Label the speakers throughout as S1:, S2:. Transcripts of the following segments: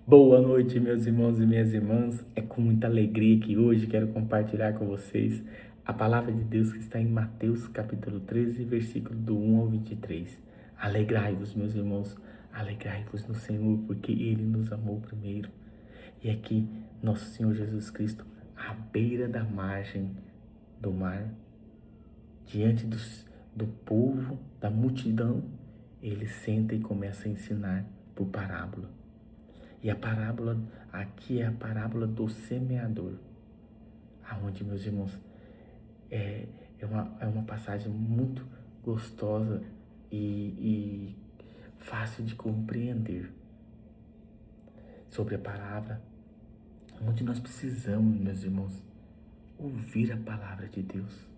S1: Boa noite, meus irmãos e minhas irmãs. É com muita alegria que hoje quero compartilhar com vocês a palavra de Deus que está em Mateus capítulo 13, versículo do 1 ao 23. Alegrai-vos, meus irmãos, alegrai-vos no Senhor, porque Ele nos amou primeiro. E aqui, nosso Senhor Jesus Cristo, à beira da margem do mar, diante do povo, da multidão, Ele senta e começa a ensinar por parábola. E a parábola aqui é a parábola do semeador, aonde, meus irmãos, é uma passagem muito gostosa e fácil de compreender sobre a palavra, onde nós precisamos, meus irmãos, ouvir a palavra de Deus.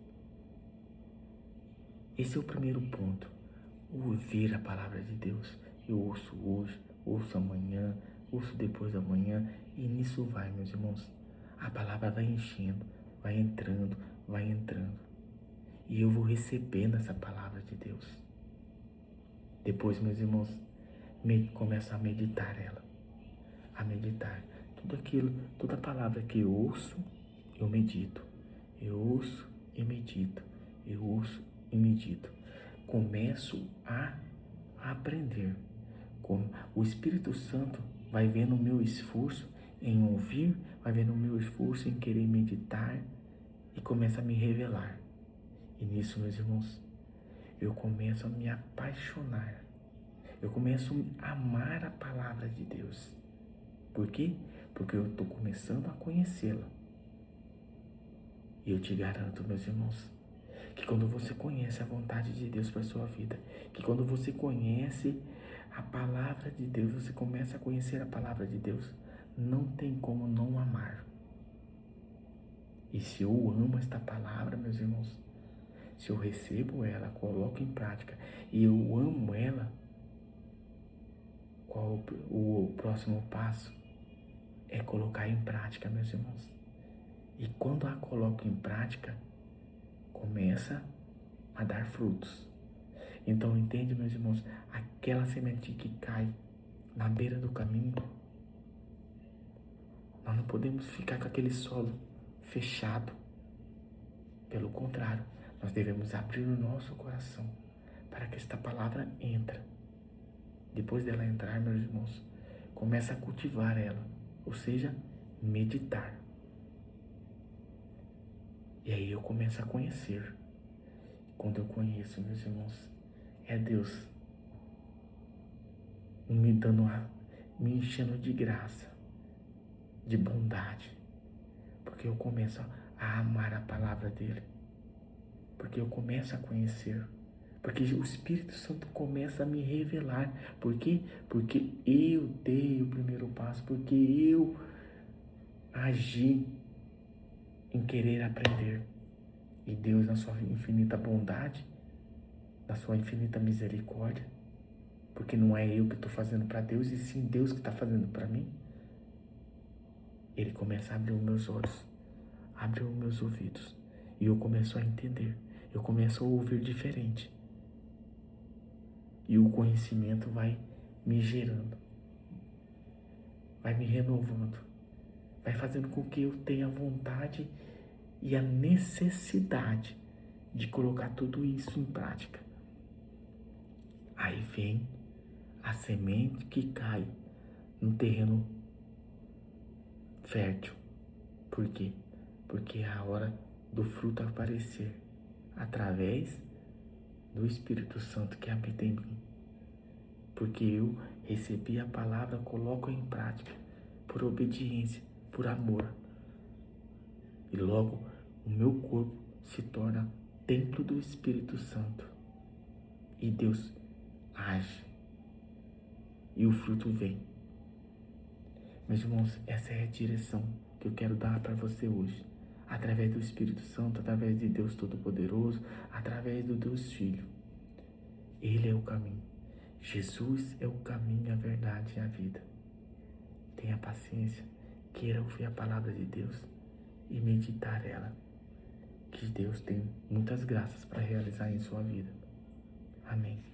S1: Esse é o primeiro ponto, ouvir a palavra de Deus. Eu ouço hoje, ouço amanhã, ouço depois da manhã, e nisso vai, meus irmãos. A palavra vai enchendo, vai entrando, vai entrando. E eu vou recebendo essa palavra de Deus. Depois, meus irmãos, começo a meditar ela. A meditar. Tudo aquilo, toda palavra que eu ouço, eu medito. Eu ouço e medito. Eu ouço e medito. Começo a aprender. O Espírito Santo vai vendo o meu esforço em ouvir, vai vendo o meu esforço em querer meditar e começa a me revelar. E nisso, meus irmãos, eu começo a me apaixonar. Eu começo a amar a palavra de Deus. Por quê? Porque eu estou começando a conhecê-la. E eu te garanto, meus irmãos, que quando você conhece a vontade de Deus para a sua vida, que quando você conhece a palavra de Deus, você começa a conhecer a palavra de Deus, não tem como não amar. E se eu amo esta palavra, meus irmãos, se eu recebo ela, coloco em prática e eu amo ela, qual o próximo passo? É colocar em prática, meus irmãos. E quando a coloco em prática, começa a dar frutos. Então, entende, meus irmãos, aquela sementinha que cai na beira do caminho, nós não podemos ficar com aquele solo fechado. Pelo contrário, nós devemos abrir o nosso coração para que esta palavra entre. Depois dela entrar, meus irmãos, começa a cultivar ela, ou seja, meditar. E aí eu começo a conhecer. Quando eu conheço, meus irmãos, é Deus me enchendo de graça, de bondade, porque eu começo a amar a palavra dele, porque eu começo a conhecer, porque o Espírito Santo começa a me revelar. Por quê? Porque eu dei o primeiro passo, porque eu agi em querer aprender. E Deus, na sua infinita bondade, na sua infinita misericórdia, porque não é eu que estou fazendo para Deus, e sim Deus que está fazendo para mim, Ele começa a abrir os meus olhos, abre os meus ouvidos, e eu começo a entender, eu começo a ouvir diferente. E o conhecimento vai me gerando, vai me renovando, vai fazendo com que eu tenha vontade e a necessidade de colocar tudo isso em prática. Aí vem a semente que cai no terreno fértil. Por quê? Porque é a hora do fruto aparecer através do Espírito Santo que habita em mim. Porque eu recebi a palavra, coloco em prática, por obediência, por amor. E logo o meu corpo se torna templo do Espírito Santo. E Deus age. E o fruto vem. Meus irmãos, essa é a direção que eu quero dar para você hoje. Através do Espírito Santo, através de Deus Todo-Poderoso, através do Deus Filho. Ele é o caminho. Jesus é o caminho, a verdade e a vida. Tenha paciência, queira ouvir a palavra de Deus e meditar ela. Que Deus tem muitas graças para realizar em sua vida. Amém.